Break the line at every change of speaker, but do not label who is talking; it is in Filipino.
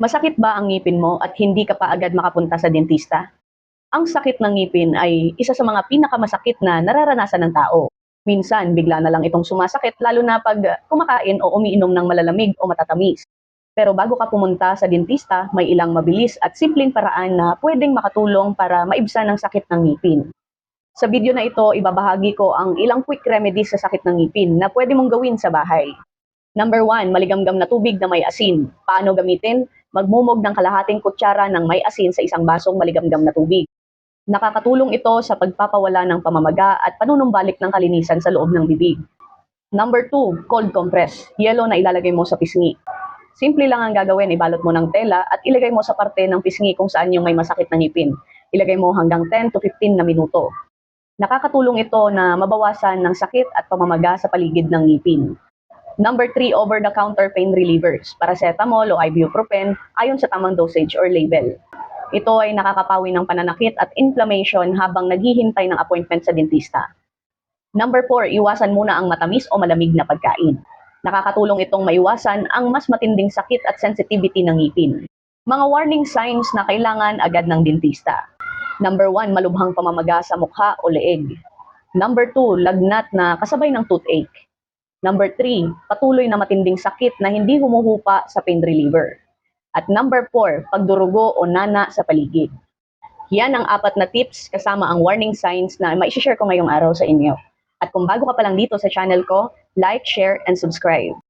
Masakit ba ang ngipin mo at hindi ka pa agad makapunta sa dentista? Ang sakit ng ngipin ay isa sa mga pinakamasakit na nararanasan ng tao. Minsan, bigla na lang itong sumasakit lalo na pag kumakain o umiinom ng malalamig o matatamis. Pero bago ka pumunta sa dentista, may ilang mabilis at simpleng paraan na pwedeng makatulong para maibsan ang sakit ng ngipin. Sa video na ito, ibabahagi ko ang ilang quick remedies sa sakit ng ngipin na pwede mong gawin sa bahay. Number 1, maligamgam na tubig na may asin. Paano gamitin? Magmumog ng kalahating kutsara ng may asin sa isang basong maligamgam na tubig. Nakakatulong ito sa pagpapawala ng pamamaga at panunumbalik ng kalinisan sa loob ng bibig. Number 2, cold compress. Yelo na ilalagay mo sa pisngi. Simple lang ang gagawin, ibalot mo ng tela at ilagay mo sa parte ng pisngi kung saan yung may masakit na ngipin. Ilagay mo hanggang 10 to 15 na minuto. Nakakatulong ito na mabawasan ng sakit at pamamaga sa paligid ng ngipin. Number 3, over-the-counter pain relievers, paracetamol o ibuprofen ayon sa tamang dosage or label. Ito ay nakakapawi ng pananakit at inflammation habang naghihintay ng appointment sa dentista. Number 4, iwasan muna ang matamis o malamig na pagkain. Nakakatulong itong maiwasan ang mas matinding sakit at sensitivity ng ngipin. Mga warning signs na kailangan agad ng dentista. Number 1, malubhang pamamaga sa mukha o leeg. Number 2, lagnat na kasabay ng toothache. Number 3, patuloy na matinding sakit na hindi humuhupa sa pain reliever. At number 4, pagdurugo o nana sa paligid. Yan ang 4 na tips kasama ang warning signs na mai-share ko ngayong araw sa inyo. At kung bago ka pa lang dito sa channel ko, like, share, and subscribe.